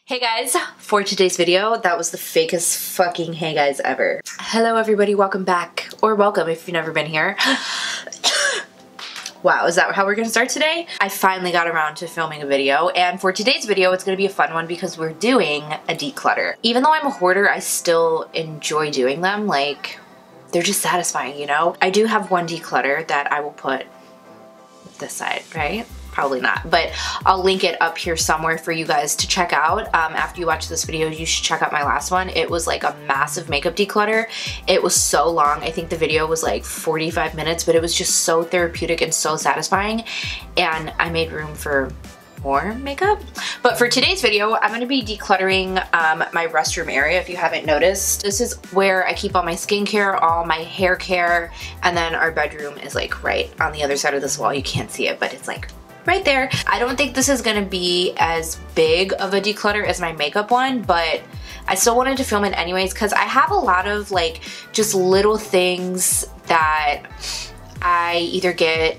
Hey guys, for today's video, that was the fakest fucking hey guys ever. Hello everybody, welcome back, or welcome if you've never been here. Wow, is that how we're gonna start today? I finally got around to filming a video, and for today's video, it's gonna be a fun one because we're doing a declutter. Even though I'm a hoarder, I still enjoy doing them. Like, they're just satisfying, you know? I do have one declutter that I will put this side, right? Probably not, but I'll link it up here somewhere for you guys to check out. After you watch this video, you should check out my last one. It was like a massive makeup declutter. It was so long. I think the video was like 45 minutes, but it was just so therapeutic and so satisfying, and I made room for more makeup. But for today's video, I'm going to be decluttering my restroom area. If you haven't noticed, this is where I keep all my skincare, all my hair care, and then our bedroom is like right on the other side of this wall. You can't see it, but it's like right there. I don't think this is gonna be as big of a declutter as my makeup one, but I still wanted to film it anyways because I have a lot of like just little things that I either get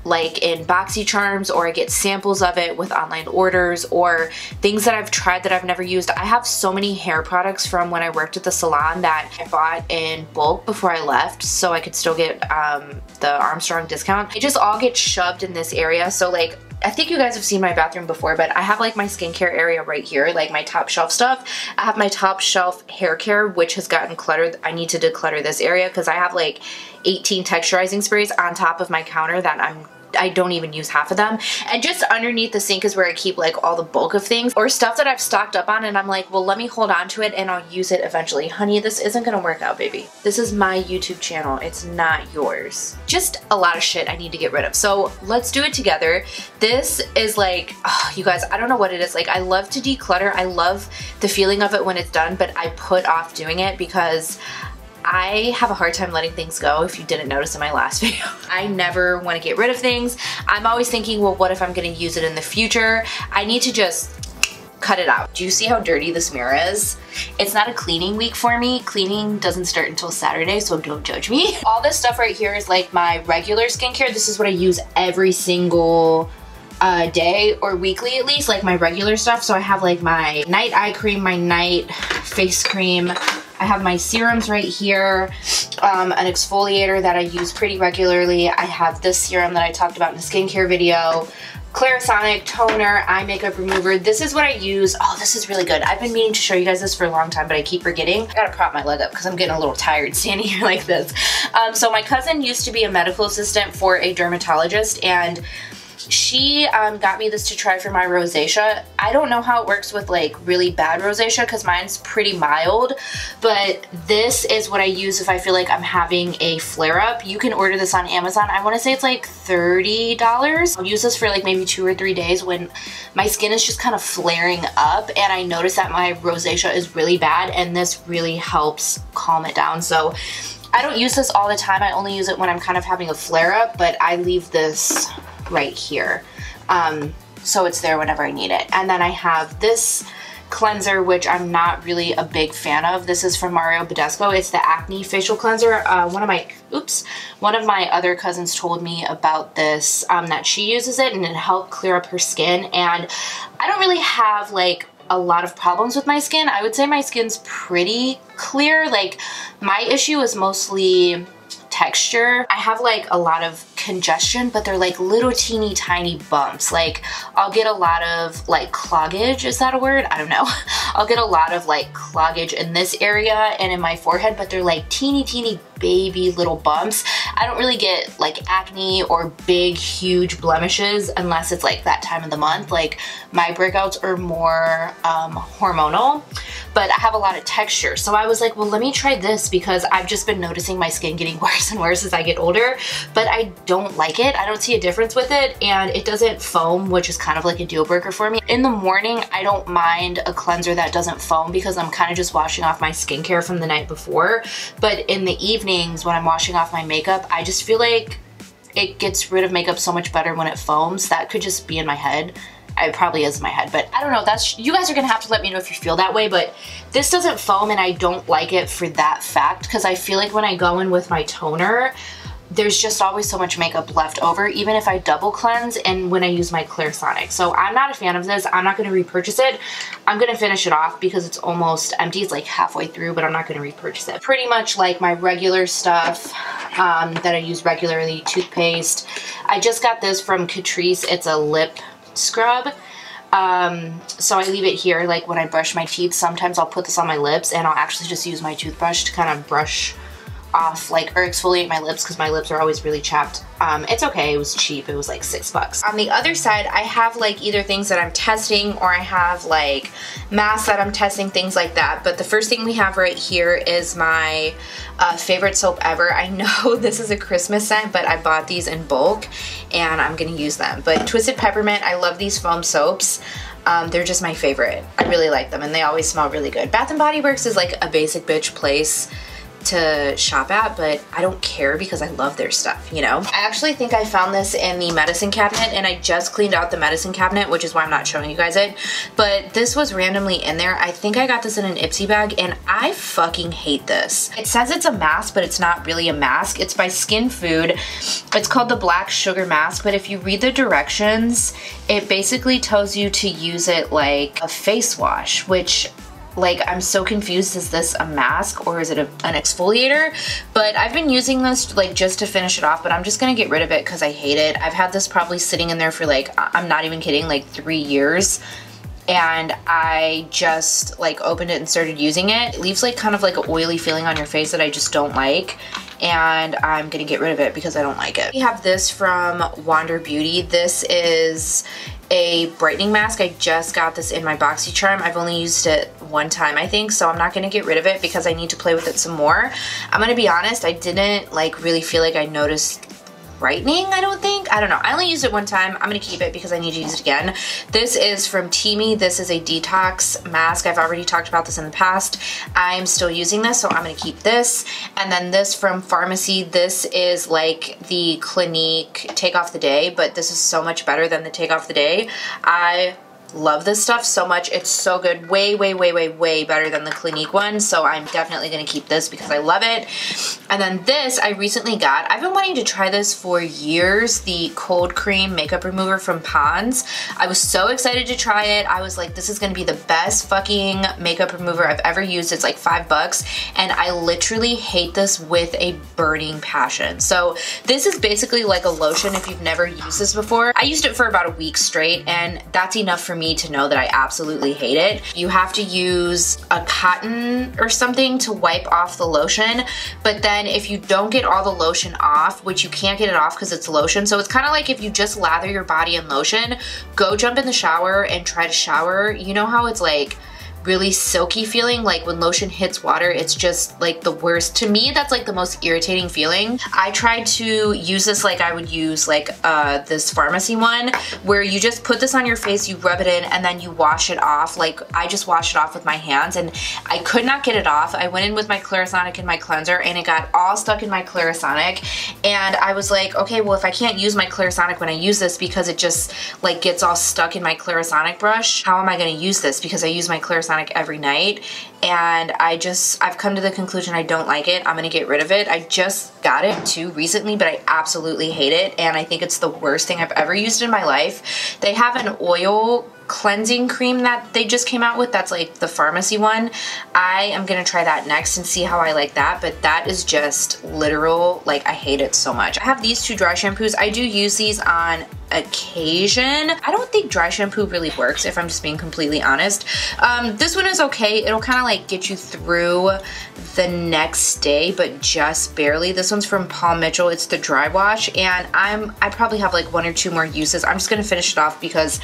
like in BoxyCharms, or I get samples of it with online orders, or things that I've tried that I've never used. I have so many hair products from when I worked at the salon that I bought in bulk before I left so I could still get the Armstrong discount. It just all gets shoved in this area. So like, I think you guys have seen my bathroom before, but I have like my skincare area right here, like my top shelf stuff. I have my top shelf hair care, which has gotten cluttered. I need to declutter this area because I have like 18 texturizing sprays on top of my counter that I don't even use half of them. And just underneath the sink is where I keep like all the bulk of things or stuff that I've stocked up on, and I'm like, well, let me hold on to it and I'll use it eventually. Honey, this isn't gonna work out, baby. This is my YouTube channel. It's not yours. Just a lot of shit I need to get rid of. So let's do it together. This is like, oh, you guys, I don't know what it is. Like, I love to declutter. I love the feeling of it when it's done, but I put off doing it because I have a hard time letting things go, if you didn't notice in my last video. I never want to get rid of things. I'm always thinking, well, what if I'm going to use it in the future? I need to just cut it out. Do you see how dirty this mirror is? It's not a cleaning week for me. Cleaning doesn't start until Saturday, so don't judge me. All this stuff right here is like my regular skincare. This is what I use every single day or weekly at least, like my regular stuff. So I have like my night eye cream, my night face cream. I have my serums right here, an exfoliator that I use pretty regularly. I have this serum that I talked about in the skincare video, Clarisonic toner, eye makeup remover. This is what I use. Oh, this is really good. I've been meaning to show you guys this for a long time, but I keep forgetting. I gotta prop my leg up because I'm getting a little tired standing here like this. So my cousin used to be a medical assistant for a dermatologist, and she got me this to try for my rosacea. I don't know how it works with like really bad rosacea because mine's pretty mild, but this is what I use if I feel like I'm having a flare-up. You can order this on Amazon. I want to say it's like $30. I'll use this for like maybe 2 or 3 days when my skin is just kind of flaring up and I notice that my rosacea is really bad, and this really helps calm it down. So I don't use this all the time. I only use it when I'm kind of having a flare-up, but I leave this right here. So it's there whenever I need it. And then I have this cleanser, which I'm not really a big fan of. This is from Mario Badescu. It's the acne facial cleanser. One of my other cousins told me about this, that she uses it and it helped clear up her skin. And I don't really have like a lot of problems with my skin. I would say my skin's pretty clear. Like, my issue is mostly texture. I have like a lot of congestion, but they're like little teeny tiny bumps. Like, I'll get a lot of like cloggage. Is that a word? I don't know. I'll get a lot of like cloggage in this area and in my forehead, but they're like teeny baby little bumps. I don't really get like acne or big huge blemishes unless it's like that time of the month. Like, my breakouts are more hormonal, but I have a lot of texture. So I was like, well, let me try this because I've just been noticing my skin getting worse and worse as I get older, but I don't like it. I don't see a difference with it, and it doesn't foam, which is kind of like a deal breaker for me. In the morning, I don't mind a cleanser that doesn't foam because I'm kind of just washing off my skincare from the night before, but in the evenings when I'm washing off my makeup, I just feel like it gets rid of makeup so much better when it foams. That could just be in my head. It probably is in my head, but I don't know. That's, you guys are gonna have to let me know if you feel that way, but this doesn't foam and I don't like it for that fact because I feel like when I go in with my toner, there's just always so much makeup left over, even if I double cleanse and when I use my Clarisonic. So I'm not a fan of this. I'm not going to repurchase it. I'm going to finish it off because it's almost empty. It's like halfway through, but I'm not going to repurchase it. Pretty much like my regular stuff that I use regularly, toothpaste. I just got this from Catrice. It's a lip scrub. So I leave it here like when I brush my teeth. Sometimes I'll put this on my lips and I'll actually just use my toothbrush to kind of brush off like or exfoliate my lips because my lips are always really chapped. It's okay, it was cheap, it was like $6. On the other side, I have like either things that I'm testing or I have like masks that I'm testing, things like that. But the first thing we have right here is my favorite soap ever. I know this is a Christmas scent, but I bought these in bulk and I'm gonna use them. But Twisted Peppermint, I love these foam soaps. They're just my favorite. I really like them and they always smell really good. Bath & Body Works is like a basic bitch place to shop at, but I don't care because I love their stuff, you know? I actually think I found this in the medicine cabinet and I just cleaned out the medicine cabinet, which is why I'm not showing you guys it, but this was randomly in there. I think I got this in an Ipsy bag and I fucking hate this. It says it's a mask, but it's not really a mask. It's by Skin Food. It's called the Black Sugar Mask, but if you read the directions, it basically tells you to use it like a face wash, which like, I'm so confused. Is this a mask or is it an exfoliator? But I've been using this like just to finish it off, but I'm just gonna get rid of it because I hate it. I've had this probably sitting in there for like, I'm not even kidding, like 3 years. And I just like opened it and started using it. It leaves like kind of like an oily feeling on your face that I just don't like. And I'm gonna get rid of it because I don't like it. We have this from Wander Beauty. This is a brightening mask. I just got this in my BoxyCharm. I've only used it one time, I think, so I'm not gonna get rid of it because I need to play with it some more. I'm gonna be honest, I didn't like really feel like I noticed brightening, I don't think. I don't know. I only used it one time. I'm gonna keep it because I need to use it again. This is from Teamy. This is a detox mask. I've already talked about this in the past. I'm still using this, so I'm gonna keep this. And then this from Pharmacy. This is like the Clinique Take Off the Day, but this is so much better than the Take Off the Day. I love this stuff so much. It's so good. Way, way, way, way, way better than the Clinique one. So I'm definitely going to keep this because I love it. And then this I recently got. I've been wanting to try this for years. The Cold Cream Makeup Remover from Pond's. I was so excited to try it. I was like, this is going to be the best fucking makeup remover I've ever used. It's like $5. And I literally hate this with a burning passion. So this is basically like a lotion if you've never used this before. I used it for about a week straight and that's enough for me to know that I absolutely hate it. You have to use a cotton or something to wipe off the lotion, but then if you don't get all the lotion off, which you can't get it off because it's lotion, so it's kind of like if you just lather your body in lotion, go jump in the shower and try to shower. You know how it's like really silky feeling, like when lotion hits water, it's just like the worst. To me, that's like the most irritating feeling. I tried to use this like I would use like this Pharmacy one, where you just put this on your face, you rub it in, and then you wash it off. Like I just washed it off with my hands and I could not get it off. I went in with my Clarisonic and my cleanser and it got all stuck in my Clarisonic, and I was like, okay, well if I can't use my Clarisonic when I use this because it just like gets all stuck in my Clarisonic brush, how am I going to use this? Because I use my Clarisonic every night, and I've come to the conclusion I don't like it. I'm gonna get rid of it. I just got it too recently, but I absolutely hate it, and I think it's the worst thing I've ever used in my life. They have an oil cleansing cream that they just came out with. That's like the Pharmacy one. I am gonna try that next and see how I like that, but that is just literal, like I hate it so much. I have these two dry shampoos. I do use these on occasion. I don't think dry shampoo really works, if I'm just being completely honest. This one is okay. It'll kind of like get you through the next day, but just barely. This one's from Paul Mitchell. It's the dry wash, and I probably have like 1 or 2 more uses. I'm just gonna finish it off because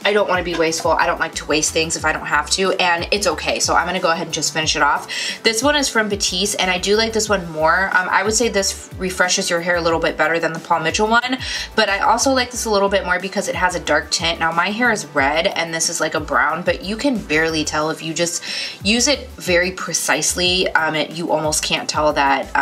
I don't want to be wasteful. I don't like to waste things if I don't have to, and it's okay. So I'm going to go ahead and just finish it off. This one is from Batiste, and I do like this one more. I would say this refreshes your hair a little bit better than the Paul Mitchell one, but I also like this a little bit more because it has a dark tint. Now my hair is red and this is like a brown, but you can barely tell if you just use it very precisely. You almost can't tell that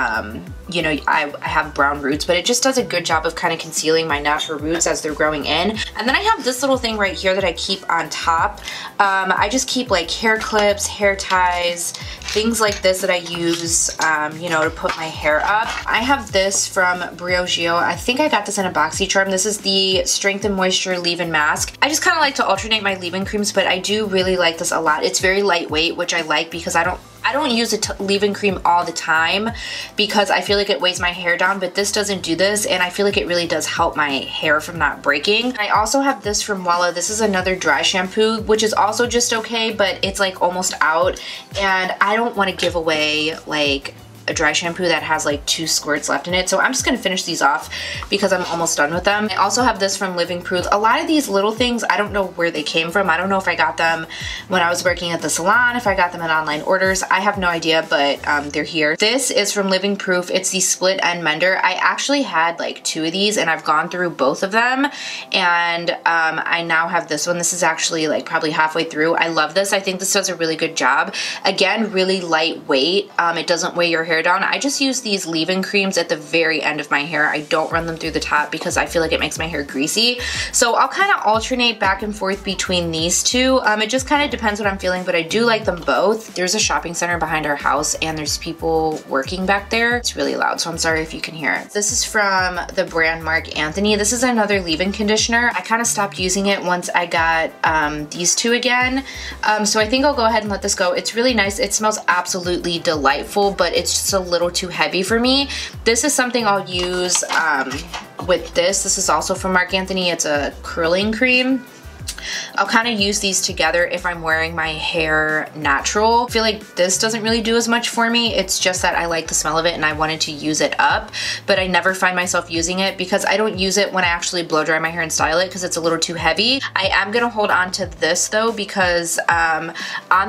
you know, I have brown roots, but it just does a good job of kind of concealing my natural roots as they're growing in. And then I have this little thing right here that I keep on top. I just keep like hair clips, hair ties, things like this that I use, you know, to put my hair up. I have this from BeauCou. I think I got this in a BoxyCharm. This is the Strength and Moisture Leave-In Mask. I just kind of like to alternate my leave-in creams, but I do really like this a lot. It's very lightweight, which I like because I don't use a leave-in cream all the time because I feel like it weighs my hair down, but this doesn't do this, and I feel like it really does help my hair from not breaking. I also have this from YAAAAS. This is another dry shampoo, which is also just okay, but it's like almost out, and I don't want to give away like a dry shampoo that has like 2 squirts left in it, so I'm just gonna finish these off because I'm almost done with them. I also have this from Living Proof. A lot of these little things, I don't know where they came from. I don't know if I got them when I was working at the salon, if I got them in online orders. I have no idea, but they're here. This is from Living Proof. It's the Split End Mender. I actually had like 2 of these, and I've gone through both of them, and I now have this one. This is actually like probably halfway through. I love this. I think this does a really good job. Again, really lightweight. It doesn't weigh your hair down. I just use these leave-in creams at the very end of my hair. I don't run them through the top because I feel like it makes my hair greasy. So I'll kind of alternate back and forth between these two. It just kind of depends what I'm feeling, but I do like them both. There's a shopping center behind our house, and there's people working back there. It's really loud, so I'm sorry if you can hear it. This is from the brand Marc Anthony. This is another leave-in conditioner. I kind of stopped using it once I got these 2 again. So I think I'll go ahead and let this go. It's really nice. It smells absolutely delightful, but it's just a little too heavy for me. This is something I'll use with this. This is also from Marc Anthony. It's a curling cream. I'll kind of use these together if I'm wearing my hair natural. I feel like this doesn't really do as much for me. It's just that I like the smell of it and I wanted to use it up, but I never find myself using it because I don't use it when I actually blow dry my hair and style it because it's a little too heavy. I am gonna hold on to this though because on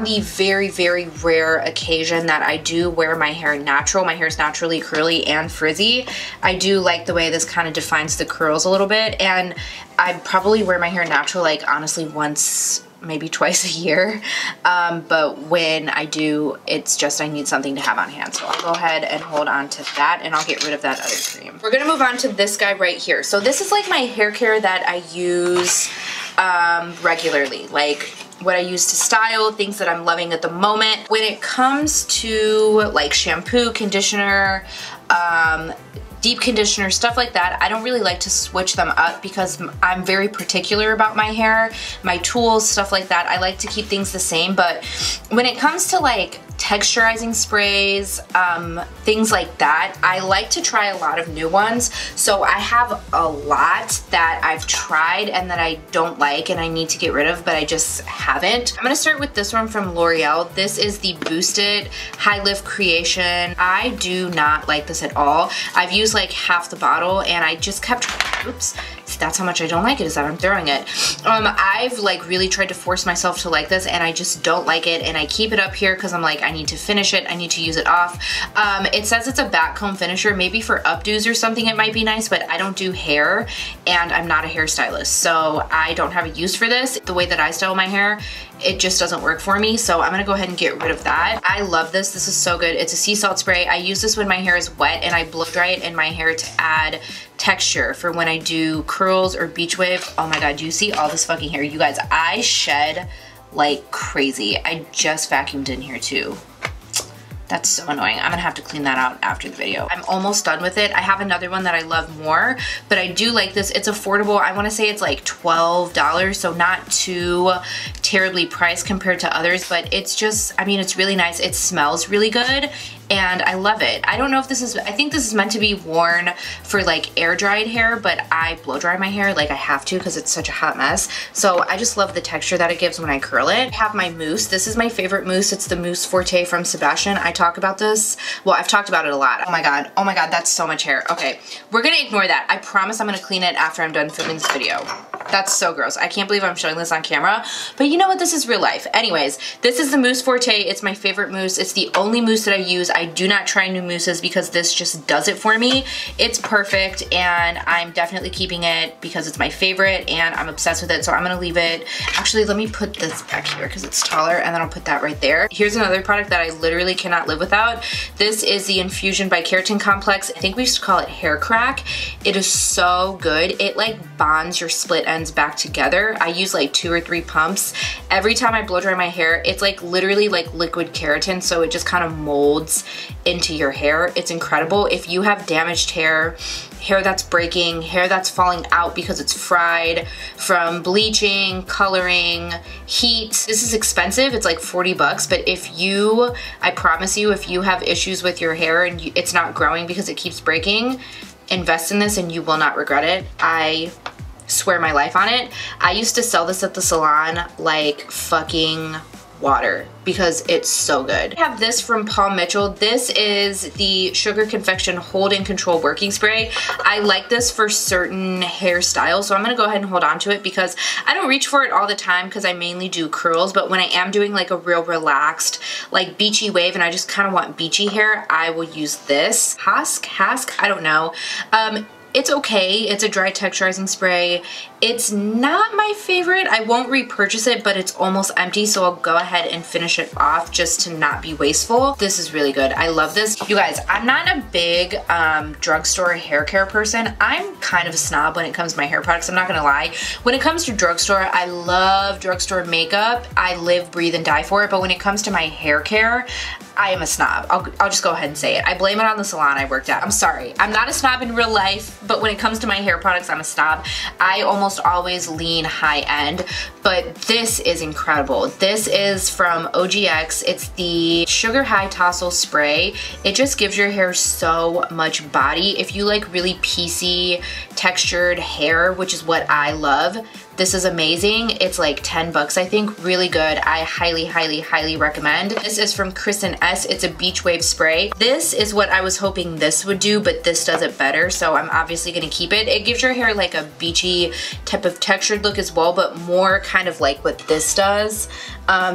the very, very rare occasion that I do wear my hair natural, my hair is naturally curly and frizzy, I do like the way this kind of defines the curls a little bit, and I probably wear my hair natural like honestly once, maybe twice a year, but when I do, it's just I need something to have on hand. So I'll go ahead and hold on to that, and I'll get rid of that other cream. We're gonna move on to this guy right here. So this is like my hair care that I use regularly, like what I use to style, things that I'm loving at the moment. When it comes to like shampoo, conditioner, deep conditioner, stuff like that, I don't really like to switch them up because I'm very particular about my hair, my tools, stuff like that. I like to keep things the same, but when it comes to like texturizing sprays, things like that, I like to try a lot of new ones. So I have a lot that I've tried and that I don't like and I need to get rid of, but I just haven't. I'm gonna start with this one from L'Oreal. This is the Boosted High Lift Creation. I do not like this at all. I've used like half the bottle and I just kept, oops, that's how much I don't like it, is that I'm throwing it. I've like really tried to force myself to like this and I just don't like it, and I keep it up here because I'm like, I need to finish it, I need to use it off. It says it's a back comb finisher. Maybe for updos or something it might be nice, but I don't do hair and I'm not a hairstylist, so I don't have a use for this. The way that I style my hair, it just doesn't work for me, so I'm gonna go ahead and get rid of that. I love this. This is so good. It's a sea salt spray. I use this when my hair is wet and I blow dry it in my hair to add texture for when I do curls or beach wave. Oh my god, do you see all this fucking hair? You guys, I shed like crazy. I just vacuumed in here too. That's so annoying. I'm gonna have to clean that out after the video. I'm almost done with it. I have another one that I love more, but I do like this. It's affordable. I wanna say it's like $12, so not too terribly priced compared to others, but it's just, I mean, it's really nice. It smells really good and I love it. I don't know if this is, I think this is meant to be worn for like air dried hair, but I blow dry my hair like I have to because it's such a hot mess. So I just love the texture that it gives when I curl it. I have my mousse. This is my favorite mousse. It's the Mousse Forte from Sebastian. I talk about this. Well, I've talked about it a lot. Oh my god, that's so much hair. Okay, we're gonna ignore that. I promise I'm gonna clean it after I'm done filming this video. That's so gross. I can't believe I'm showing this on camera, but you know what? This is real life. Anyways, this is the Mousse Forte. It's my favorite mousse. It's the only mousse that I use. I do not try new mousses because this just does it for me. It's perfect, and I'm definitely keeping it because it's my favorite and I'm obsessed with it. So I'm gonna leave it. Actually, let me put this back here because it's taller, and then I'll put that right there. Here's another product that I literally cannot live without. This is the Infusion by Keratin Complex. I think we used to call it hair crack. It is so good. It like bonds your split ends back together. I use like 2 or 3 pumps. Every time I blow dry my hair, it's like literally like liquid keratin, so it just kind of molds into your hair. It's incredible. If you have damaged hair, hair that's breaking, hair that's falling out because it's fried from bleaching, coloring, heat. This is expensive. It's like 40 bucks, but if you, I promise you, if you have issues with your hair and it's not growing because it keeps breaking, invest in this and you will not regret it. I swear my life on it. I used to sell this at the salon like fucking water because it's so good. I have this from Paul Mitchell. This is the Sugar Confection Hold and Control Working Spray. I like this for certain hairstyles, so I'm gonna go ahead and hold on to it because I don't reach for it all the time because I mainly do curls, but when I am doing like a real relaxed, like beachy wave and I just kind of want beachy hair, I will use this. Hask, I don't know. It's okay. It's a dry texturizing spray. It's not my favorite. I won't repurchase it, but it's almost empty, so I'll go ahead and finish it off just to not be wasteful. This is really good. I love this. You guys, I'm not a big drugstore hair care person. I'm kind of a snob when it comes to my hair products. I'm not gonna lie. When it comes to drugstore, I love drugstore makeup. I live, breathe, and die for it, but when it comes to my hair care, I am a snob. I'll just go ahead and say it. I blame it on the salon I worked at. I'm sorry. I'm not a snob in real life, but when it comes to my hair products, I'm a snob. I almost always lean high end, but this is incredible. This is from OGX. It's the Sugar High Tassel Spray. It just gives your hair so much body. If you like really piecey, textured hair, which is what I love, this is amazing. It's like 10 bucks, I think. Really good. I highly, highly, highly recommend. This is from Kristen S. It's a Beach Wave Spray. This is what I was hoping this would do, but this does it better, so I'm obviously gonna keep it. It gives your hair like a beachy type of textured look as well, but more kind of like what this does.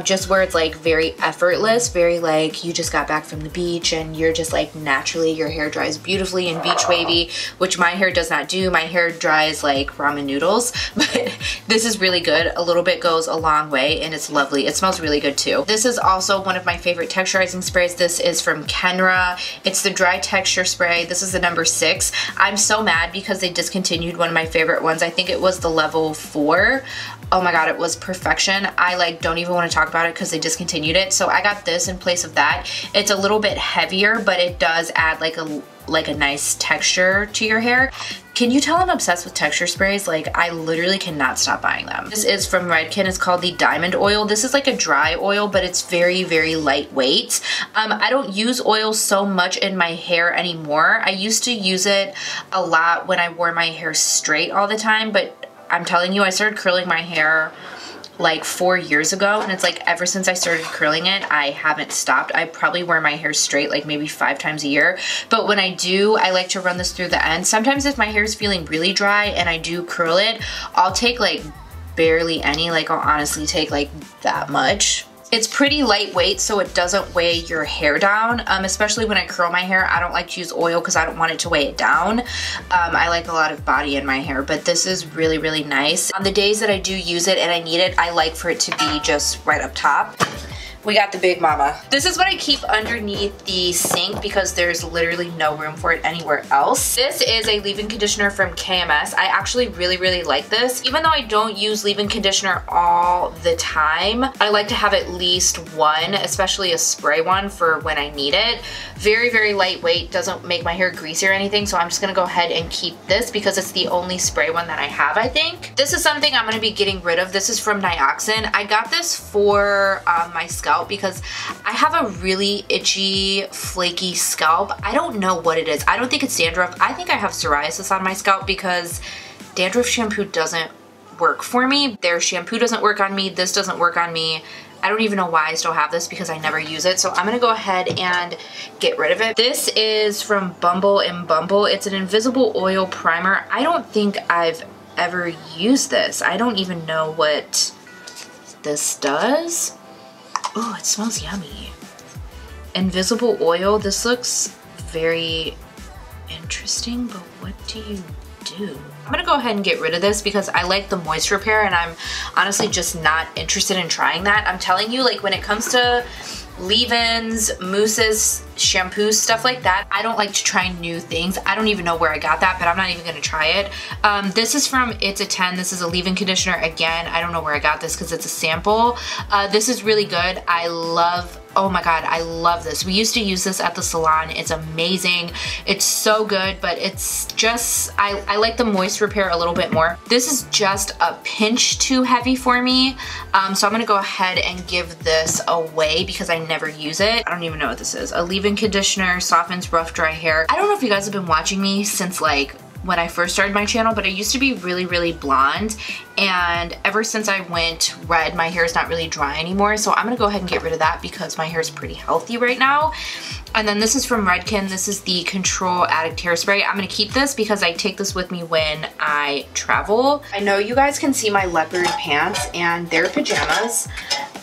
Just where it's like very effortless, very like you just got back from the beach and you're just like naturally, your hair dries beautifully and beach wavy, which my hair does not do. My hair dries like ramen noodles, but this is really good. A little bit goes a long way and it's lovely. It smells really good too. This is also one of my favorite texturizing sprays. This is from Kenra. It's the Dry Texture Spray. This is the number 6. I'm so mad because they discontinued one of my favorite ones. I think it was the level 4. Oh my god, it was perfection. I like don't even want to talk about it because they discontinued it. So I got this in place of that. It's a little bit heavier, but it does add like a nice texture to your hair. Can you tell I'm obsessed with texture sprays? Like, I literally cannot stop buying them. This is from Redken. It's called the Diamond Oil. This is like a dry oil, but it's very, very lightweight. I don't use oil so much in my hair anymore. I used to use it a lot when I wore my hair straight all the time, but I'm telling you, I started curling my hair like 4 years ago, and it's like ever since I started curling it, I haven't stopped. I probably wear my hair straight like maybe 5 times a year, but when I do, I like to run this through the end. Sometimes if my hair is feeling really dry and I do curl it, I'll take like barely any, like I'll honestly take like that much. It's pretty lightweight, so it doesn't weigh your hair down, especially when I curl my hair. I don't like to use oil because I don't want it to weigh it down. I like a lot of body in my hair, but this is really, really nice. On the days that I do use it and I need it, I like for it to be just right up top. We got the Big Mama. This is what I keep underneath the sink because there's literally no room for it anywhere else. This is a leave-in conditioner from KMS. I actually really, really like this. Even though I don't use leave-in conditioner all the time, I like to have at least one, especially a spray one for when I need it. Very, very lightweight, doesn't make my hair greasy or anything, so I'm just gonna go ahead and keep this because it's the only spray one that I have, I think. This is something I'm gonna be getting rid of. This is from Nioxin. I got this for my scalp because I have a really itchy, flaky scalp. I don't know what it is. I don't think it's dandruff. I think I have psoriasis on my scalp because dandruff shampoo doesn't work for me. Their shampoo doesn't work on me. This doesn't work on me. I don't even know why I still have this because I never use it. So I'm gonna go ahead and get rid of it. This is from Bumble and Bumble. It's an invisible oil primer. I don't think I've ever used this. I don't even know what this does. Oh, it smells yummy. Invisible oil. This looks very interesting, but what do you do? I'm gonna go ahead and get rid of this because I like the moisture repair and I'm honestly just not interested in trying that. I'm telling you, like when it comes to leave-ins, mousses, shampoos, stuff like that, I don't like to try new things. I don't even know where I got that, but I'm not even gonna try it. This is from It's a 10. This is a leave-in conditioner. Again, I don't know where I got this because it's a sample. This is really good. I love, oh my god, I love this. We used to use this at the salon. It's amazing. It's so good, but it's just, I like the moisture repair a little bit more. This is just a pinch too heavy for me. So I'm gonna go ahead and give this away because I never use it. I don't even know what this is. A leave-in conditioner, softens rough, dry hair. I don't know if you guys have been watching me since like when I first started my channel, but I used to be really, really blonde. And ever since I went red, my hair is not really dry anymore. So I'm gonna go ahead and get rid of that because my hair is pretty healthy right now. And then this is from Redken. This is the Control Addict Hairspray. I'm gonna keep this because I take this with me when I travel. I know you guys can see my leopard pants and they're pajamas.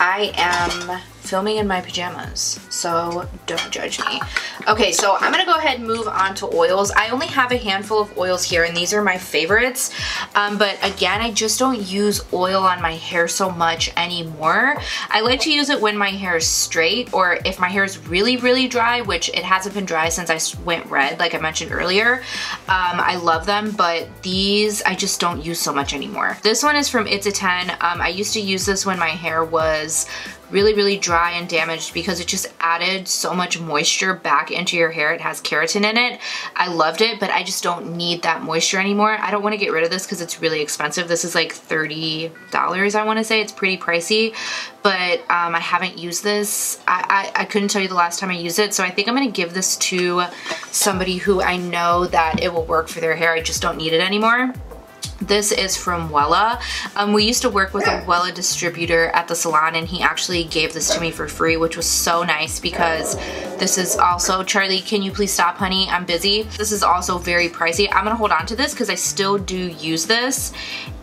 I am filming in my pajamas, so don't judge me. Okay, so I'm gonna go ahead and move on to oils. I only have a handful of oils here and these are my favorites. But again, I just don't use oil on my hair so much anymore. I like to use it when my hair is straight or if my hair is really, really dry, which it hasn't been dry since I went red, like I mentioned earlier. I love them, but these I just don't use so much anymore. This one is from It's a 10. I used to use this when my hair was really, really dry and damaged because it just added so much moisture back into your hair. It has keratin in it. I loved it, but I just don't need that moisture anymore. I don't want to get rid of this because it's really expensive. This is like $30, I want to say. It's pretty pricey, but I haven't used this. I couldn't tell you the last time I used it, so I think I'm going to give this to somebody who I know that it will work for their hair. I just don't need it anymore. This is from YAAAAS. We used to work with a YAAAAS distributor at the salon and he actually gave this to me for free, which was so nice because this is also, Charlie, can you please stop, honey? I'm busy. This is also very pricey. I'm gonna hold on to this because I still do use this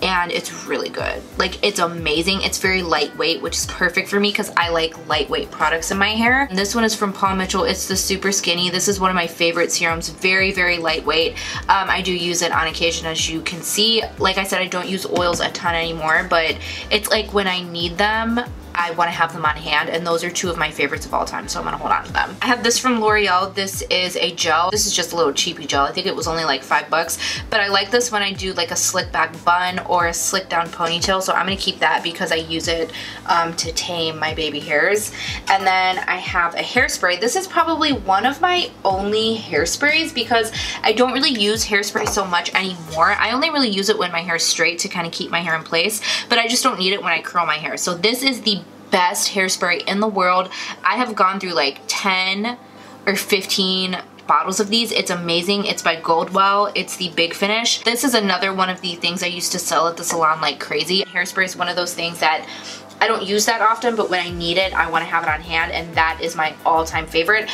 and it's really good. Like, it's amazing. It's very lightweight, which is perfect for me because I like lightweight products in my hair. And this one is from Paul Mitchell. It's the Super Skinny. This is one of my favorite serums. Very, very lightweight. I do use it on occasion, as you can see. Like I said, I don't use oils a ton anymore, but it's like when I need them, I want to have them on hand, and those are two of my favorites of all time, so I'm gonna hold on to them. I have this from L'Oreal. This is a gel. This is just a little cheapy gel. I think it was only like $5, but I like this when I do like a slick back bun or a slick down ponytail, so I'm gonna keep that because I use it to tame my baby hairs. And then I have a hairspray. This is probably one of my only hairsprays because I don't really use hairspray so much anymore. I only really use it when my hair is straight to kind of keep my hair in place, but I just don't need it when I curl my hair. So this is the best hairspray in the world. I have gone through like 10 or 15 bottles of these. It's amazing. It's by Goldwell. It's the Big Finish. This is another one of the things I used to sell at the salon like crazy. Hairspray is one of those things that I don't use that often, but when I need it, I want to have it on hand, and that is my all-time favorite.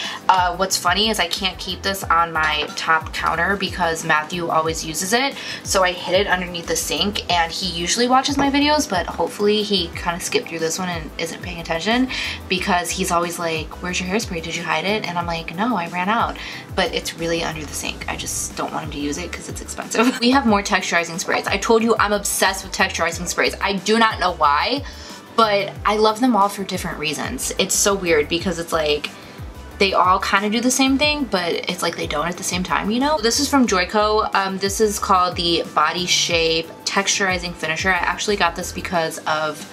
What's funny is I can't keep this on my top counter because Matthew always uses it, so I hid it underneath the sink, and he usually watches my videos, but hopefully he kind of skipped through this one and isn't paying attention because he's always like, where's your hairspray? Did you hide it? And I'm like, no, I ran out. But it's really under the sink. I just don't want him to use it because it's expensive. We have more texturizing sprays. I told you I'm obsessed with texturizing sprays. I do not know why, but I love them all for different reasons. It's so weird because it's like they all kind of do the same thing, but it's like they don't at the same time, you know? This is from Joico. This is called the Body Shape Texturizing Finisher. I actually got this because of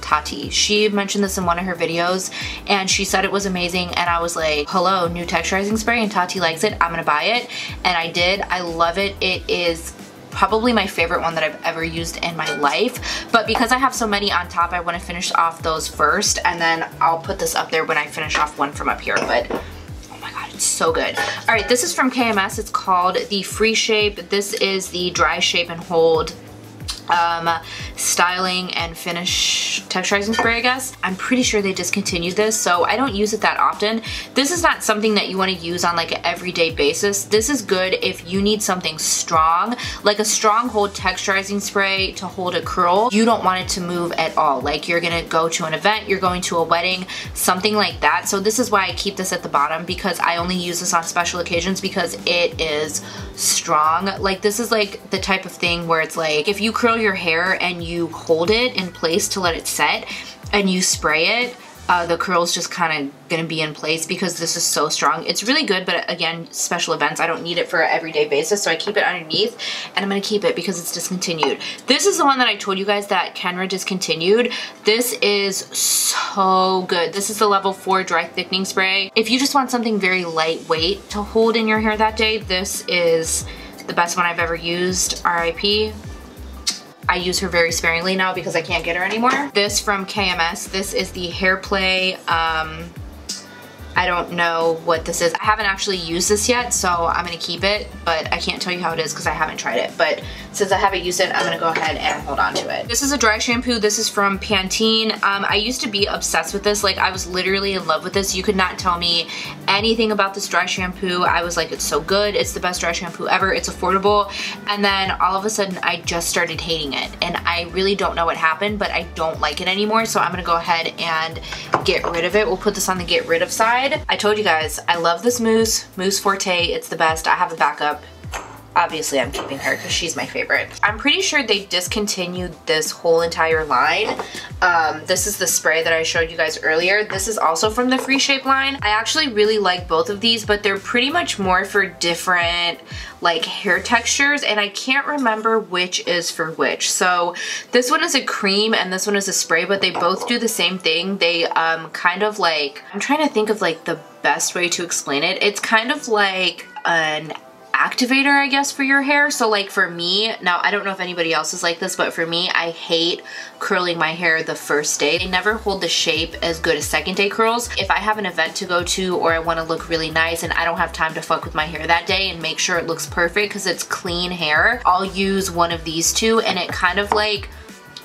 Tarte. She mentioned this in one of her videos and she said it was amazing, and I was like, hello, new texturizing spray, and Tarte likes it, I'm gonna buy it. And I did. I love it. It is probably my favorite one that I've ever used in my life, but because I have so many on top, I want to finish off those first, and then I'll put this up there when I finish off one from up here. But oh my god, it's so good. All right, this is from KMS. It's called the Free Shape. This is the Dry Shape and Hold styling and finish texturizing spray, I guess. I'm pretty sure they discontinued this, so I don't use it that often. This is not something that you want to use on like an everyday basis. This is good if you need something strong, like a strong hold texturizing spray to hold a curl. You don't want it to move at all. Like you're gonna go to an event, you're going to a wedding, something like that. So this is why I keep this at the bottom, because I only use this on special occasions because it is strong. Like this is like the type of thing where it's like if you curl your hair and you hold it in place to let it set and you spray it, the curl's just kind of gonna be in place because this is so strong. It's really good, but again, special events, I don't need it for an everyday basis, so I keep it underneath, and I'm gonna keep it because it's discontinued. This is the one that I told you guys that Kenra discontinued. This is so good. This is the level 4 dry thickening spray. If you just want something very lightweight to hold in your hair that day, this is the best one I've ever used, RIP. I use her very sparingly now because I can't get her anymore. This from KMS, this is the Hair Play, I don't know what this is. I haven't actually used this yet, so I'm gonna keep it, but I can't tell you how it is because I haven't tried it. But since I haven't used it, I'm gonna go ahead and hold on to it. This is a dry shampoo. This is from Pantene. I used to be obsessed with this. Like I was literally in love with this. You could not tell me anything about this dry shampoo. I was like, it's so good. It's the best dry shampoo ever. It's affordable. And then all of a sudden I just started hating it. And I really don't know what happened, but I don't like it anymore. So I'm gonna go ahead and get rid of it. We'll put this on the get rid of side. I told you guys, I love this Mousse Forte. It's the best. I have a backup. Obviously I'm keeping her because she's my favorite. I'm pretty sure they discontinued this whole entire line. This is the spray that I showed you guys earlier. This is also from the Free Shape line. I actually really like both of these, but they're pretty much more for different like hair textures, and I can't remember which is for which. So this one is a cream and this one is a spray, but they both do the same thing. They kind of like, I'm trying to think of like the best way to explain it. It's kind of like an activator, I guess, for your hair. So like for me, now I don't know if anybody else is like this, but for me, I hate curling my hair the first day. They never hold the shape as good as second day curls. If I have an event to go to or I want to look really nice and I don't have time to fuck with my hair that day and make sure it looks perfect because it's clean hair, I'll use one of these two, and it kind of like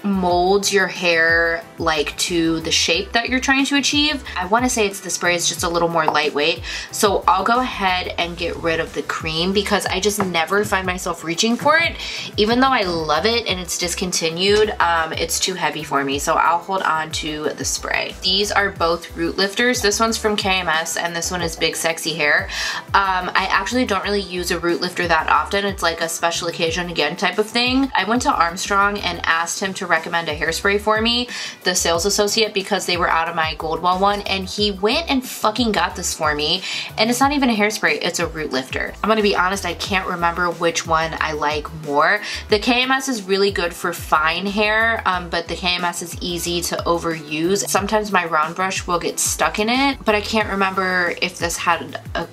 molds your hair like to the shape that you're trying to achieve. I want to say it's the spray is just a little more lightweight, so I'll go ahead and get rid of the cream because I just never find myself reaching for it. Even though I love it and it's discontinued, it's too heavy for me, so I'll hold on to the spray. These are both root lifters. This one's from KMS and this one is Big Sexy Hair. I actually don't really use a root lifter that often. It's like a special occasion again type of thing. I went to Armstrong and asked him to recommend a hairspray for me, the sales associate, because they were out of my Goldwell one, and he went and fucking got this for me, and it's not even a hairspray, it's a root lifter. I'm gonna be honest, I can't remember which one I like more. The KMS is really good for fine hair, but the KMS is easy to overuse. Sometimes my round brush will get stuck in it, but I can't remember if this had a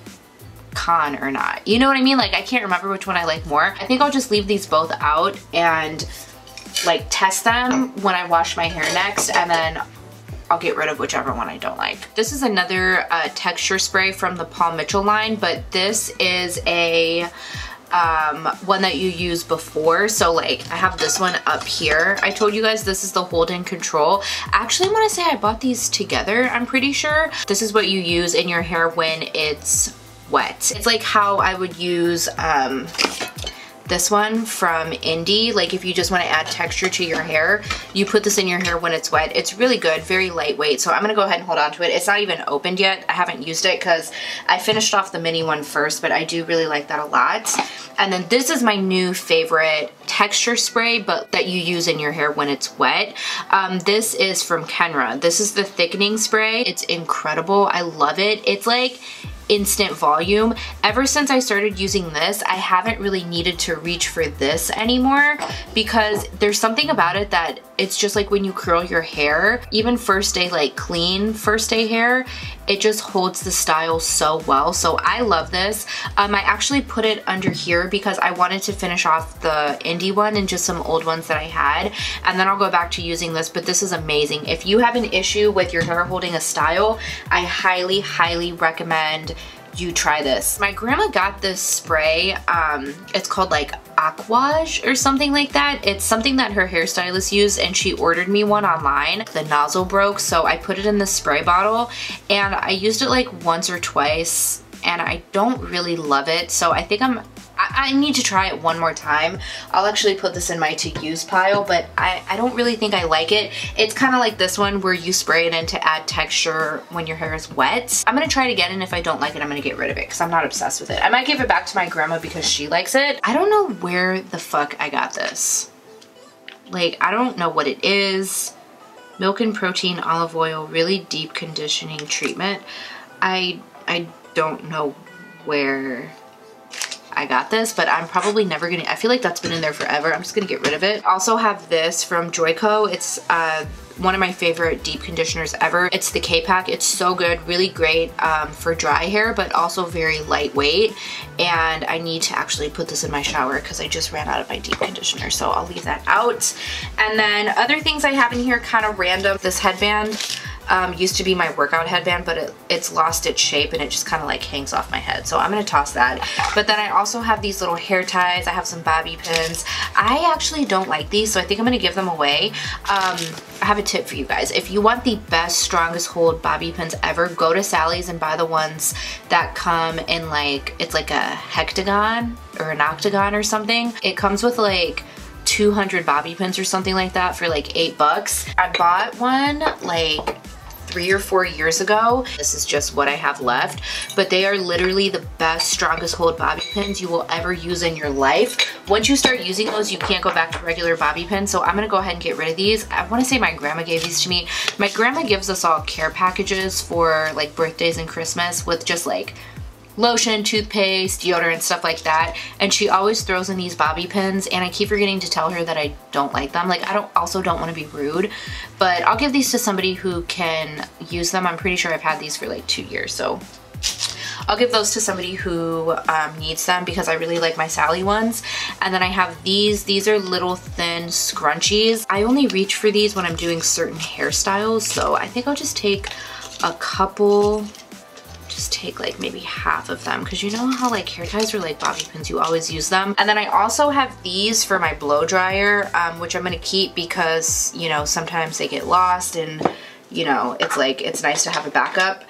con or not. You know what I mean? Like I can't remember which one I like more. I think I'll just leave these both out and like test them when I wash my hair next, and then I'll get rid of whichever one I don't like. This is another texture spray from the Paul Mitchell line, but this is a one that you use before. So like I have this one up here. I told you guys this is the hold and control. Actually, I want to say I bought these together, I'm pretty sure. This is what you use in your hair when it's wet. It's like how I would use this one from Indie. Like if you just want to add texture to your hair, you put this in your hair when it's wet. It's really good, very lightweight. So I'm gonna go ahead and hold on to it. It's not even opened yet. I haven't used it because I finished off the mini one first, but I do really like that a lot. And then this is my new favorite texture spray, but that you use in your hair when it's wet. This is from Kenra. This is the thickening spray. It's incredible. I love it. It's like instant volume. Ever since I started using this, I haven't really needed to reach for this anymore because there's something about it that it's just like when you curl your hair, even first day, like clean first day hair, it just holds the style so well. So I love this. I actually put it under here because I wanted to finish off the Indie one and just some old ones that I had, and then I'll go back to using this, but this is amazing. If you have an issue with your hair holding a style, I highly, highly recommend you try this. My grandma got this spray, it's called like Aquage or something like that. It's something that her hairstylist used and she ordered me one online. The nozzle broke, so I put it in the spray bottle and I used it like once or twice and I don't really love it. So I think I need to try it one more time. I'll actually put this in my to use pile, but I don't really think I like it. It's kind of like this one where you spray it in to add texture when your hair is wet. I'm gonna try it again, and if I don't like it, I'm gonna get rid of it because I'm not obsessed with it. I might give it back to my grandma because she likes it. I don't know where the fuck I got this. Like, I don't know what it is. Milk and protein olive oil, really deep conditioning treatment. I don't know where I got this, but I'm probably never gonna, I feel like that's been in there forever. I'm just gonna get rid of it. Also have this from YAAAAS. It's one of my favorite deep conditioners ever. It's the K-Pack. It's so good, really great for dry hair, but also very lightweight. And I need to actually put this in my shower because I just ran out of my deep conditioner, so I'll leave that out. And then other things I have in here, kind of random. This headband used to be my workout headband, but it's lost its shape and it just kind of like hangs off my head. So I'm gonna toss that. But then I also have these little hair ties. I have some bobby pins. I actually don't like these, so I think I'm gonna give them away. I have a tip for you guys. If you want the best, strongest hold bobby pins ever, go to Sally's and buy the ones that come in like, it's like a hectagon or an octagon or something. It comes with like 200 bobby pins or something like that for like $8. I bought one like 3 or 4 years ago. This is just what I have left, but they are literally the best, strongest hold bobby pins you will ever use in your life. Once you start using those, you can't go back to regular bobby pins, so I'm gonna go ahead and get rid of these. I wanna say my grandma gave these to me. My grandma gives us all care packages for like birthdays and Christmas with just like lotion, toothpaste, deodorant, stuff like that, and she always throws in these bobby pins, and I keep forgetting to tell her that I don't like them. Like, I also don't want to be rude, but I'll give these to somebody who can use them. I'm pretty sure I've had these for like 2 years, so I'll give those to somebody who needs them because I really like my Sally ones. And then I have these. These are little thin scrunchies. I only reach for these when I'm doing certain hairstyles, so I think I'll just take a couple. Just take like maybe half of them, because you know how like hair ties are like bobby pins, you always use them. And then I also have these for my blow dryer, which I'm gonna keep because, you know, sometimes they get lost and, you know, it's like, it's nice to have a backup.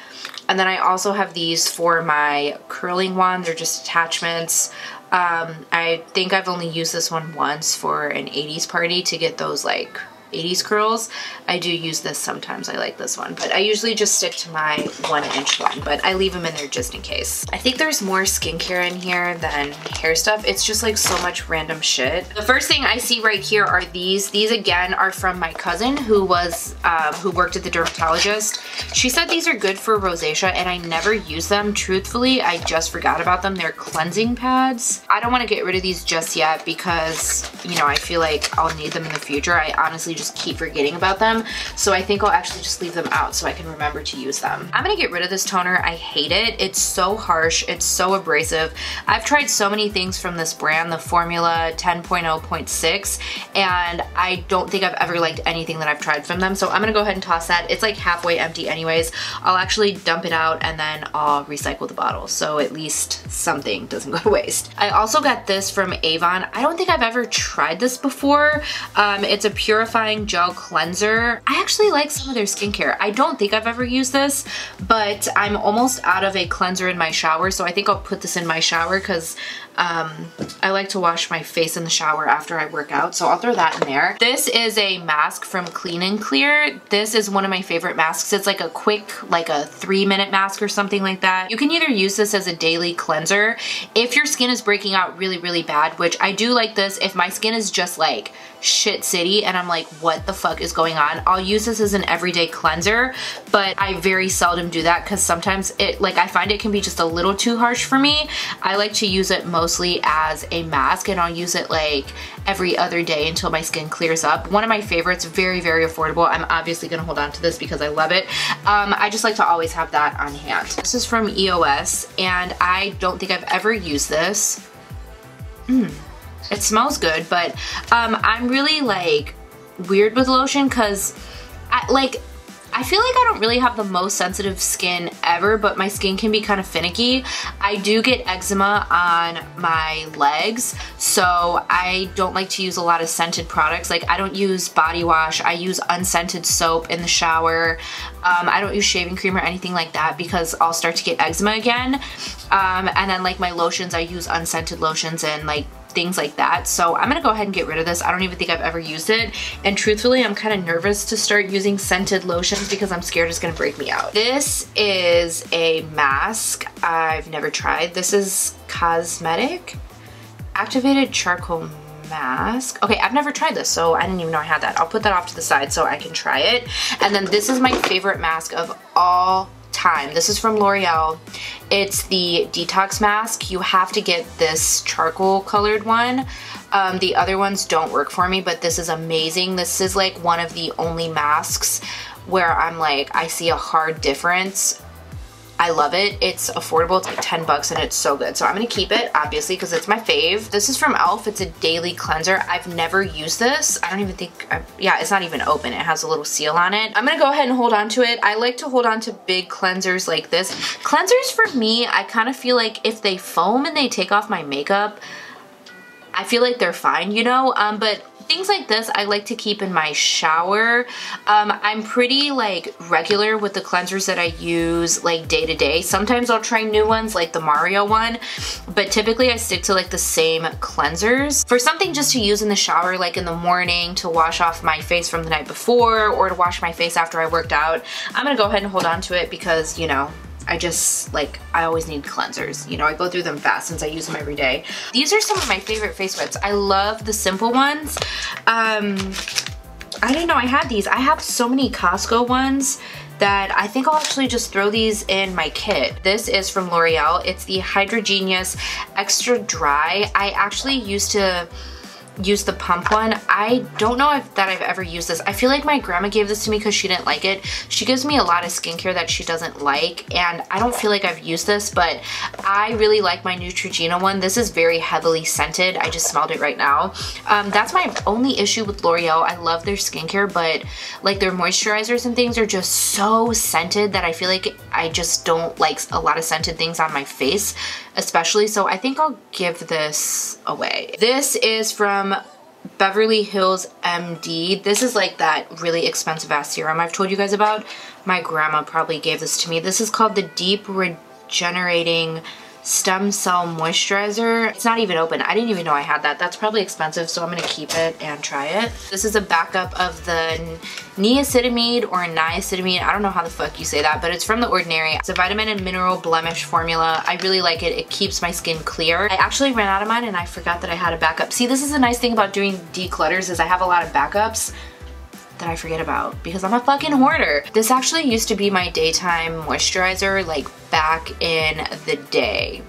And then I also have these for my curling wand. They're just attachments. I think I've only used this one once for an 80s party to get those like 80s curls. I do use this sometimes. I like this one, but I usually just stick to my 1-inch one, but I leave them in there just in case. I think there's more skincare in here than hair stuff. It's just like so much random shit. The first thing I see right here are these. These again are from my cousin who was who worked at the dermatologist. She said these are good for rosacea and I never use them. Truthfully, I just forgot about them. They're cleansing pads. I don't want to get rid of these just yet because, you know, I feel like I'll need them in the future. I honestly just keep forgetting about them, so I think I'll actually just leave them out so I can remember to use them. I'm gonna get rid of this toner. I hate it. It's so harsh. It's so abrasive. I've tried so many things from this brand, the Formula 10.0.6, and I don't think I've ever liked anything that I've tried from them, so I'm gonna go ahead and toss that. It's like halfway empty anyways. I'll actually dump it out and then I'll recycle the bottle, so at least something doesn't go to waste. I also got this from Avon. I don't think I've ever tried this before. It's a purifying gel cleanser. I actually like some of their skincare. I don't think I've ever used this, but I'm almost out of a cleanser in my shower, so I think I'll put this in my shower because I like to wash my face in the shower after I work out, so I'll throw that in there. This is a mask from Clean and Clear. This is one of my favorite masks. It's like a quick, like a 3-minute mask or something like that. You can either use this as a daily cleanser if your skin is breaking out really, really bad, which I do like this. If my skin is just like shit city and I'm like, what the fuck is going on? I'll use this as an everyday cleanser, but I very seldom do that because sometimes I find it can be just a little too harsh for me. I like to use it mostly as a mask, and I'll use it like every other day until my skin clears up. One of my favorites, very, very affordable. I'm obviously gonna hold on to this because I love it. I just like to always have that on hand. This is from EOS, and I don't think I've ever used this. It smells good, but I'm really like weird with lotion because I I feel like I don't really have the most sensitive skin ever, but my skin can be kind of finicky. I do get eczema on my legs, so I don't like to use a lot of scented products. Like I don't use body wash, I use unscented soap in the shower. I don't use shaving cream or anything like that because I'll start to get eczema again. And then like my lotions, I use unscented lotions and like things like that. So I'm gonna go ahead and get rid of this. I don't even think I've ever used it. And truthfully, I'm kind of nervous to start using scented lotions because I'm scared it's gonna break me out. This is a mask I've never tried. This is Cosmetic Activated Charcoal Mask. Okay, I've never tried this, so I didn't even know I had that. I'll put that off to the side so I can try it. And then this is my favorite mask of all time. This is from L'Oreal. It's the detox mask. You have to get this charcoal colored one. The other ones don't work for me, but this is amazing. This is like one of the only masks where I'm like, I see a hard difference. I love it. It's affordable. It's like 10 bucks and it's so good. So I'm gonna keep it, obviously, because it's my fave. This is from e.l.f. It's a daily cleanser. I've never used this. I don't even think, yeah, it's not even open. It has a little seal on it. I'm gonna go ahead and hold on to it. I like to hold on to big cleansers like this. Cleansers for me, I kind of feel like if they foam and they take off my makeup, I feel like they're fine, you know? But things like this I like to keep in my shower. I'm pretty like regular with the cleansers that I use like day to day. Sometimes I'll try new ones like the Mario one, but typically I stick to like the same cleansers. For something just to use in the shower, like in the morning to wash off my face from the night before or to wash my face after I worked out, I'm gonna go ahead and hold on to it because, you know, I just, like, I always need cleansers. You know, I go through them fast since I use them every day. These are some of my favorite face wipes. I love the simple ones. I didn't know I had these. I have so many Costco ones that I think I'll actually just throw these in my kit. This is from L'Oreal. It's the Hydrogenius Extra Dry. I actually used to use the pump one. I don't know if that I've ever used this. I feel like my grandma gave this to me because she didn't like it. She gives me a lot of skincare that she doesn't like, and I don't feel like I've used this, but I really like my Neutrogena one. This is very heavily scented. I just smelled it right now. That's my only issue with L'Oreal. I love their skincare, but like their moisturizers and things are just so scented that I feel like I just don't like a lot of scented things on my face, especially. So I think I'll give this away. This is from Beverly Hills MD. This is like that really expensive ass serum I've told you guys about. My grandma probably gave this to me. This is called the Deep Regenerating Stem Cell Moisturizer. It's not even open. I didn't even know I had that. That's probably expensive, so I'm gonna keep it and try it. This is a backup of the niacinamide or niacinamide. I don't know how the fuck you say that, but it's from The Ordinary. It's a vitamin and mineral blemish formula. I really like it. It keeps my skin clear. I actually ran out of mine and I forgot that I had a backup. See, this is a nice thing about doing declutters is I have a lot of backups that I forget about because I'm a fucking hoarder. This actually used to be my daytime moisturizer like back in the day.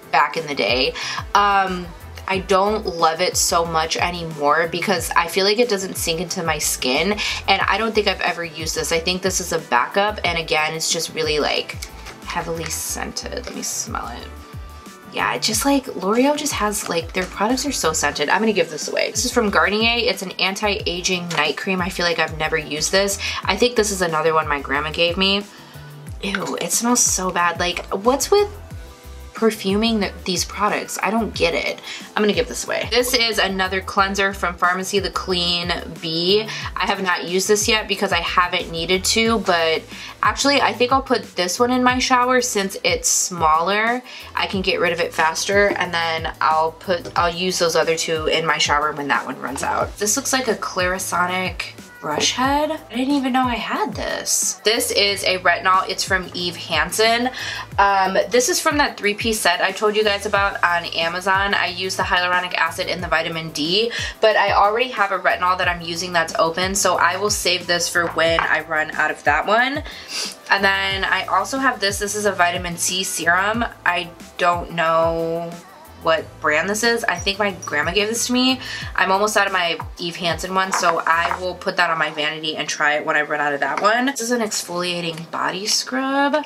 I don't love it so much anymore because I feel like it doesn't sink into my skin, and I don't think I've ever used this. I think this is a backup, and again, it's just really like heavily scented. Let me smell it. Yeah, it just like, L'Oreal just has like, their products are so scented. I'm gonna give this away. This is from Garnier. It's an anti-aging night cream. I feel like I've never used this. I think this is another one my grandma gave me. Ew, it smells so bad. Like, what's with perfuming these products? I don't get it. I'm gonna give this away. This is another cleanser from Pharmacy, the Clean Bee. I have not used this yet because I haven't needed to, but actually I think I'll put this one in my shower since it's smaller. I can get rid of it faster, and then I'll use those other two in my shower when that one runs out. This looks like a Clarisonic brush head. I didn't even know I had this. This is a retinol. It's from Eve Hansen. This is from that 3-piece set I told you guys about on Amazon. I use the hyaluronic acid and the vitamin D, but I already have a retinol that I'm using that's open, so I will save this for when I run out of that one. And then I also have this. This is a vitamin C serum. I don't know what brand this is. I think my grandma gave this to me. I'm almost out of my Eve Hansen one, so I will put that on my vanity and try it when I run out of that one. This is an exfoliating body scrub.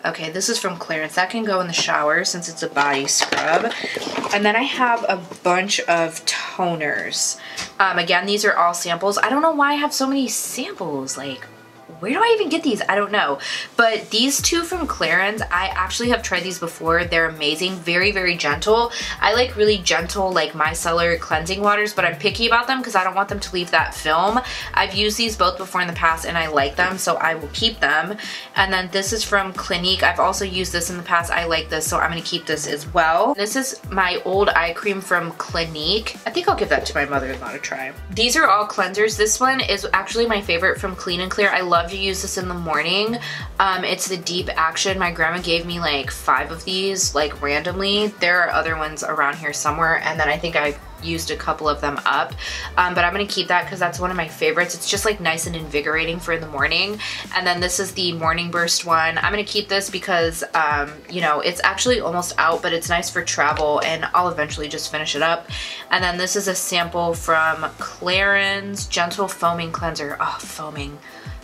Okay, this is from Clarins. That can go in the shower since it's a body scrub. And then I have a bunch of toners. Again, these are all samples. I don't know why I have so many samples. Like, where do I even get these? I don't know. But these two from Clarins, I actually have tried these before. They're amazing. Very, very gentle. I like really gentle, like micellar cleansing waters, but I'm picky about them because I don't want them to leave that film. I've used these both before in the past and I like them, so I will keep them. And then this is from Clinique. I've also used this in the past. I like this, so I'm going to keep this as well. This is my old eye cream from Clinique. I think I'll give that to my mother-in-law to try. These are all cleansers. This one is actually my favorite from Clean and Clear. I love to use this in the morning. It's the Deep Action. My grandma gave me like 5 of these like randomly. There are other ones around here somewhere, and then I think I used a couple of them up, but I'm gonna keep that because that's one of my favorites. It's just like nice and invigorating for in the morning. And then this is the Morning Burst one. I'm gonna keep this because you know, it's actually almost out, but it's nice for travel, and I'll eventually just finish it up. And then this is a sample from Clarins Gentle Foaming Cleanser. Oh, foaming.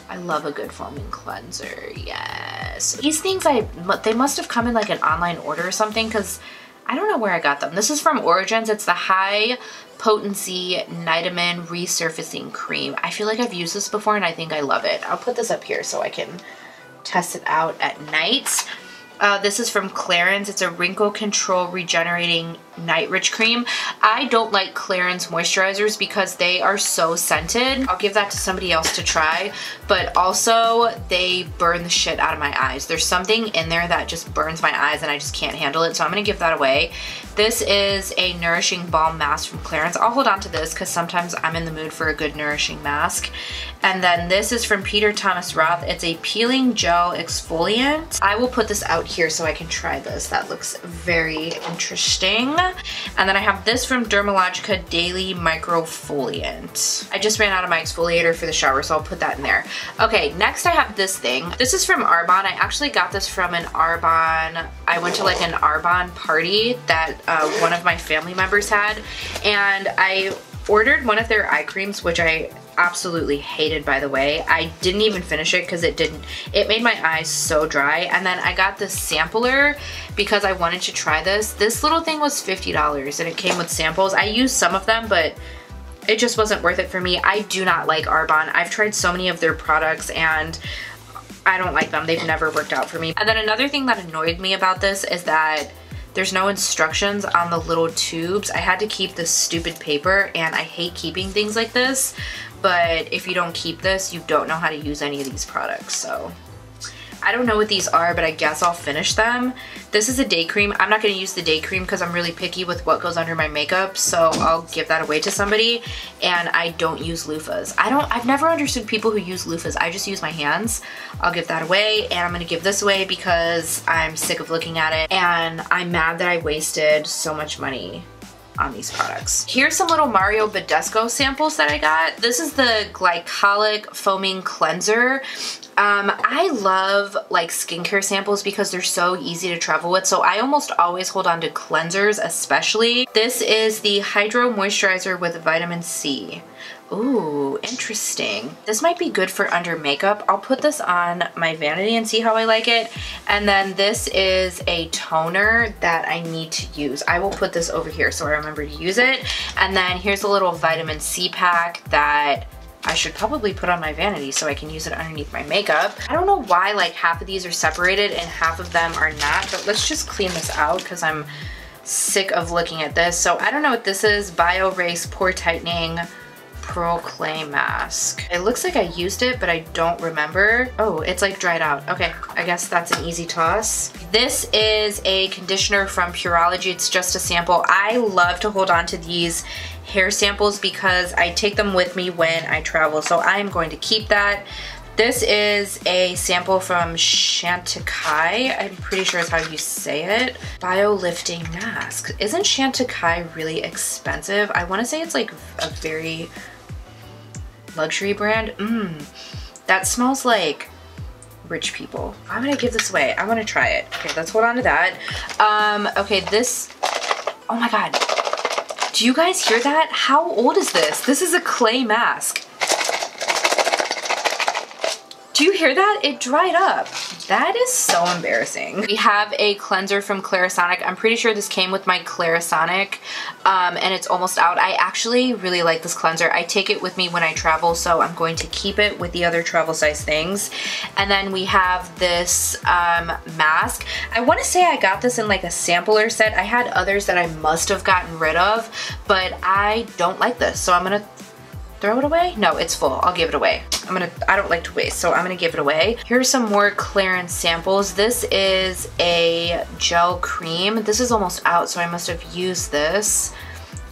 I love a good foaming cleanser, yes. These things, they must have come in like an online order or something because I don't know where I got them. This is from Origins. It's the High Potency Nitamine Resurfacing Cream. I feel like I've used this before and I think I love it. I'll put this up here so I can test it out at night. This is from Clarins. It's a Wrinkle Control Regenerating Night Rich Cream. I don't like Clarins moisturizers because they are so scented. I'll give that to somebody else to try, but also they burn the shit out of my eyes. There's something in there that just burns my eyes and I just can't handle it, so I'm gonna give that away. This is a Nourishing Balm Mask from Clarins. I'll hold on to this because sometimes I'm in the mood for a good nourishing mask. And then this is from Peter Thomas Roth. It's a Peeling Gel Exfoliant. I will put this out here so I can try this. That looks very interesting. And then I have this from Dermalogica Daily Microfoliant. I just ran out of my exfoliator for the shower, so I'll put that in there. Okay, next I have this thing. This is from Arbonne. I actually got this from an Arbonne. I went to like an Arbonne party that one of my family members had, and I ordered one of their eye creams, which I absolutely hated, by the way. I didn't even finish it because it made my eyes so dry. And then I got this sampler because I wanted to try this. This little thing was $50 and it came with samples. I used some of them, but it just wasn't worth it for me. I do not like Arbonne. I've tried so many of their products and I don't like them. They've never worked out for me. And then another thing that annoyed me about this is that there's no instructions on the little tubes. I had to keep this stupid paper and I hate keeping things like this. But if you don't keep this, you don't know how to use any of these products. So I don't know what these are, but I guess I'll finish them. This is a day cream. I'm not gonna use the day cream because I'm really picky with what goes under my makeup, so I'll give that away to somebody. And I don't use loofahs. I've never understood people who use loofahs. I just use my hands. I'll give that away, and I'm gonna give this away because I'm sick of looking at it and I'm mad that I wasted so much money on these products. Here's some little Mario Badescu samples that I got. This is the Glycolic Foaming Cleanser. I love like skincare samples because they're so easy to travel with, so I almost always hold on to cleansers especially. This is the Hydro Moisturizer with Vitamin C. Ooh, interesting. This might be good for under makeup. I'll put this on my vanity and see how I like it. And then this is a toner that I need to use. I will put this over here so I remember to use it. And then here's a little vitamin C pack that I should probably put on my vanity so I can use it underneath my makeup. I don't know why like half of these are separated and half of them are not, but let's just clean this out because I'm sick of looking at this. So I don't know what this is. BioRace Pore Tightening Pearl Clay Mask. It looks like I used it, but I don't remember. Oh, it's like dried out. Okay, I guess that's an easy toss. This is a conditioner from Pureology. It's just a sample. I love to hold on to these hair samples because I take them with me when I travel, so I am going to keep that. This is a sample from Chantecaille. I'm pretty sure is how you say it. Bio-lifting mask. Isn't Chantecaille really expensive? I want to say it's like a very luxury brand. That smells like rich people. I'm gonna give this away. I want to try it. Okay, let's hold on to that. Okay, this, oh my god. Do you guys hear that? How old is this? This is a clay mask. Do you hear that? It dried up. That is so embarrassing. We have a cleanser from Clarisonic. I'm pretty sure this came with my Clarisonic, and it's almost out. I actually really like this cleanser. I take it with me when I travel, so I'm going to keep it with the other travel size things. And then we have this mask. I want to say I got this in like a sampler set. I had others that I must have gotten rid of, but I don't like this, so I'm gonna throw it away? No, it's full. I'll give it away. I don't like to waste, so I'm gonna give it away. Here's some more clearance samples. This is a gel cream. This is almost out, so I must have used this.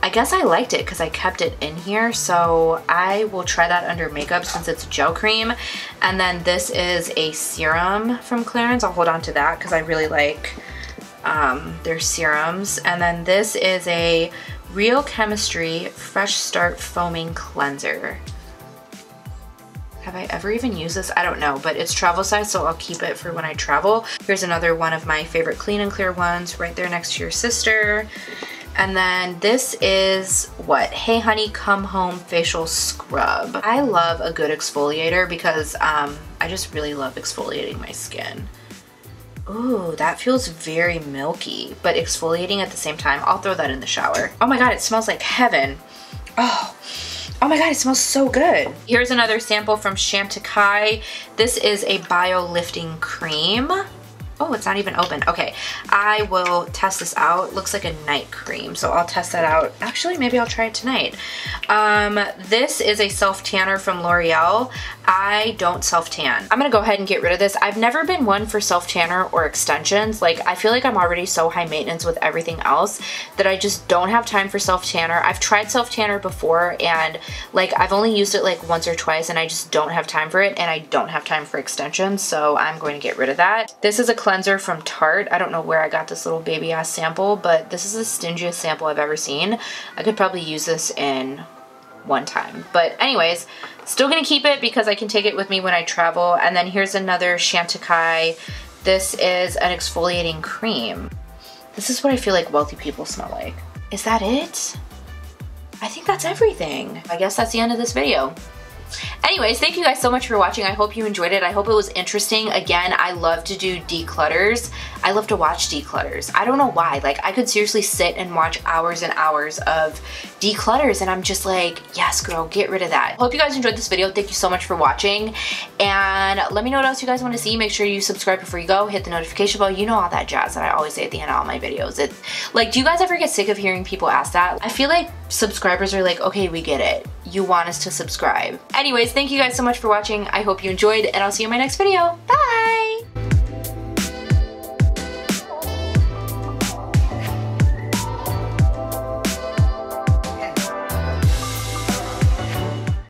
I guess I liked it because I kept it in here, so I will try that under makeup since it's gel cream. And then this is a serum from Clarins. I'll hold on to that because I really like their serums. And then this is a Real Chemistry Fresh Start Foaming Cleanser. Have I ever even used this? I don't know, but it's travel size, so I'll keep it for when I travel. Here's another one of my favorite Clean and Clear ones right there next to your sister. And then this is what? Hey Honey Come Home Facial Scrub. I love a good exfoliator because I just really love exfoliating my skin. Ooh, that feels very milky, but exfoliating at the same time. I'll throw that in the shower. Oh my god, it smells like heaven. Oh my god, it smells so good. Here's another sample from Chantecaille. This is a Bio Lifting Cream. Oh, it's not even open. Okay, I will test this out. Looks like a night cream, so I'll test that out. Actually, maybe I'll try it tonight. This is a self-tanner from L'Oreal. I don't self-tan. I'm gonna go ahead and get rid of this. I've never been one for self-tanner or extensions. Like, I feel like I'm already so high maintenance with everything else that I just don't have time for self-tanner. I've tried self-tanner before, and like, I've only used it like once or twice, and I just don't have time for it, and I don't have time for extensions, so I'm going to get rid of that. This is a cleanser from Tarte. I don't know where I got this little baby ass sample, but this is the stingiest sample I've ever seen. I could probably use this in one time. But anyways, still gonna keep it because I can take it with me when I travel. And then here's another Chantecaille. This is an exfoliating cream. This is what I feel like wealthy people smell like. Is that it? I think that's everything. I guess that's the end of this video. Anyways, thank you guys so much for watching. I hope you enjoyed it. I hope it was interesting. Again, I love to do declutters. I love to watch declutters. I don't know why. Like, I could seriously sit and watch hours and hours of declutters, and I'm just like, yes, girl, get rid of that. Hope you guys enjoyed this video. Thank you so much for watching, and let me know what else you guys want to see. Make sure you subscribe before you go. Hit the notification bell. You know all that jazz that I always say at the end of all my videos. It's like, do you guys ever get sick of hearing people ask that? I feel like subscribers are like, okay, we get it. You want us to subscribe. Anyways, thank you guys so much for watching. I hope you enjoyed, and I'll see you in my next video. Bye!